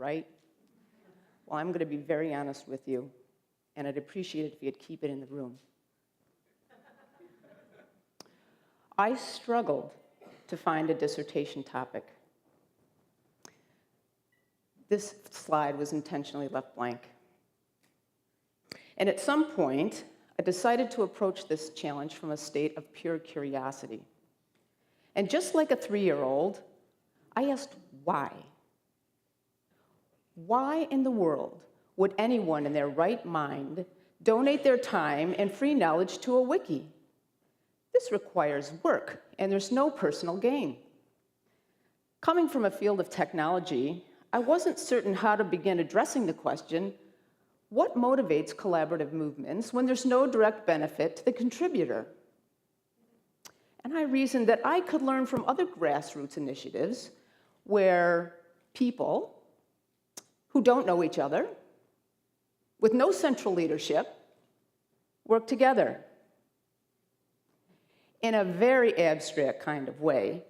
right? Well, I'm going to be very honest with you, and I'd appreciate it if you'd keep it in the room. I struggled to find a dissertation topic. This slide was intentionally left blank. And at some point, I decided to approach this challenge from a state of pure curiosity. And just like a 3-year-old, I asked why. Why in the world would anyone in their right mind donate their time and free knowledge to a wiki? This requires work, and there's no personal gain. Coming from a field of technology, I wasn't certain how to begin addressing the question, what motivates collaborative movements when there's no direct benefit to the contributor? And I reasoned that I could learn from other grassroots initiatives where people who don't know each other, with no central leadership, work together. In a very abstract kind of way,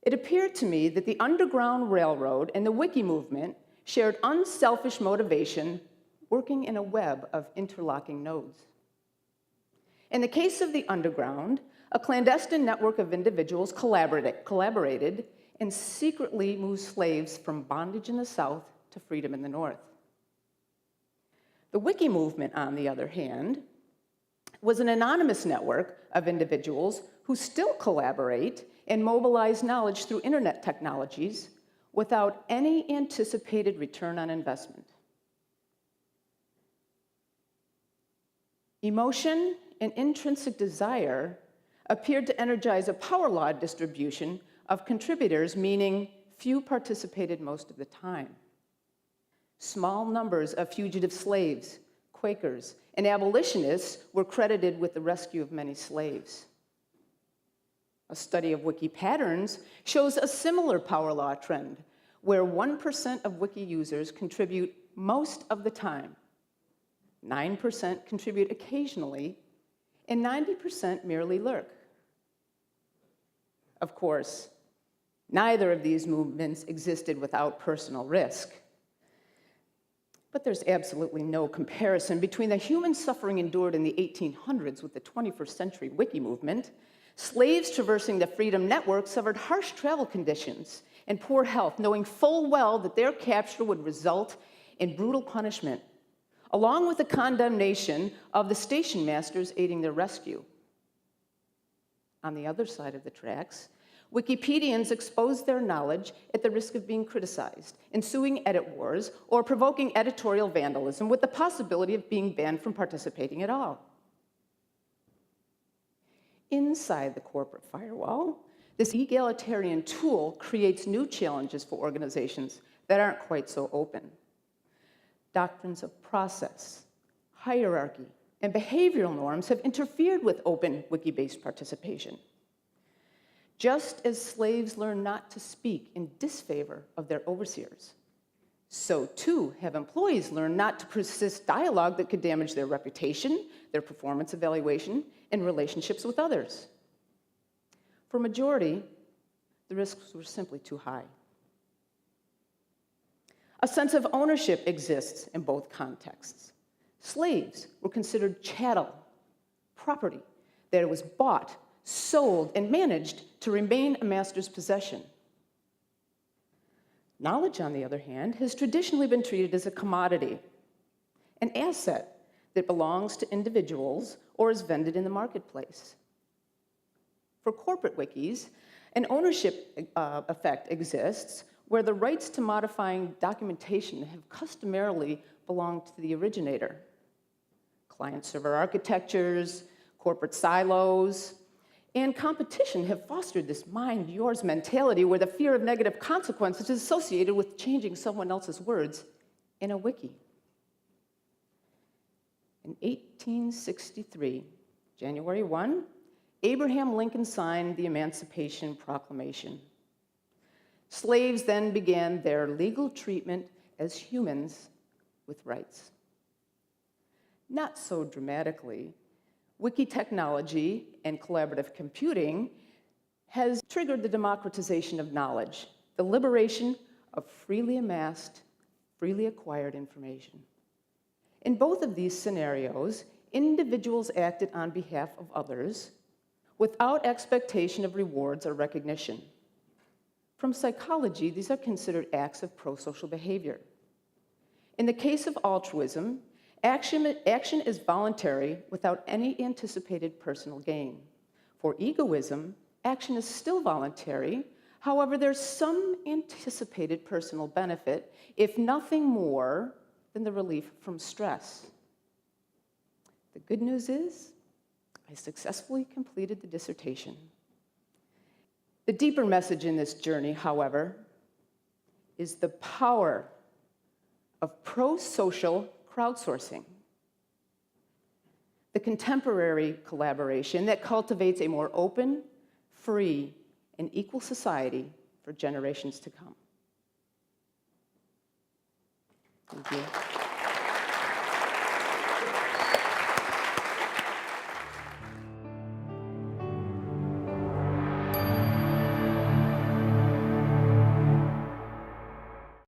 it appeared to me that the Underground Railroad and the Wiki movement shared unselfish motivation working in a web of interlocking nodes. In the case of the Underground, a clandestine network of individuals collaborated and secretly moved slaves from bondage in the South to freedom in the North. The Wiki movement, on the other hand, was an anonymous network of individuals who still collaborate and mobilize knowledge through internet technologies without any anticipated return on investment. Emotion and intrinsic desire appeared to energize a power law distribution of contributors, meaning few participated most of the time. Small numbers of fugitive slaves, Quakers, and abolitionists were credited with the rescue of many slaves. A study of wiki patterns shows a similar power law trend, where 1% of wiki users contribute most of the time, 9% contribute occasionally, and 90% merely lurk. Of course, neither of these movements existed without personal risk. But there's absolutely no comparison between the human suffering endured in the 1800s with the 21st century wiki movement. Slaves traversing the Freedom Network suffered harsh travel conditions and poor health, knowing full well that their capture would result in brutal punishment, along with the condemnation of the station masters aiding their rescue. On the other side of the tracks, Wikipedians exposed their knowledge at the risk of being criticized, ensuing edit wars, or provoking editorial vandalism with the possibility of being banned from participating at all. Inside the corporate firewall, this egalitarian tool creates new challenges for organizations that aren't quite so open. Doctrines of process, hierarchy, and behavioral norms have interfered with open wiki-based participation. Just as slaves learn not to speak in disfavor of their overseers, so too have employees learned not to persist dialogue that could damage their reputation, their performance evaluation, and relationships with others. For a majority, the risks were simply too high. A sense of ownership exists in both contexts. Slaves were considered chattel, property that was bought, sold, and managed to remain a master's possession. Knowledge, on the other hand, has traditionally been treated as a commodity, an asset that belongs to individuals or is vended in the marketplace. For corporate wikis, an ownership effect exists where the rights to modifying documentation have customarily belonged to the originator. Client-server architectures, corporate silos, and competition have fostered this mind yours mentality where the fear of negative consequences is associated with changing someone else's words in a wiki. In 1863, January 1, Abraham Lincoln signed the Emancipation Proclamation. Slaves then began their legal treatment as humans with rights. Not so dramatically, wiki technology and collaborative computing has triggered the democratization of knowledge, the liberation of freely amassed freely acquired information. In both of these scenarios, individuals acted on behalf of others without expectation of rewards or recognition. From psychology, these are considered acts of prosocial behavior. In the case of altruism, action is voluntary without any anticipated personal gain. For egoism, action is still voluntary. However, there's some anticipated personal benefit, if nothing more than the relief from stress. The good news is, I successfully completed the dissertation. The deeper message in this journey, however, is the power of prosocial crowdsourcing, the contemporary collaboration that cultivates a more open, free, and equal society for generations to come. Thank you.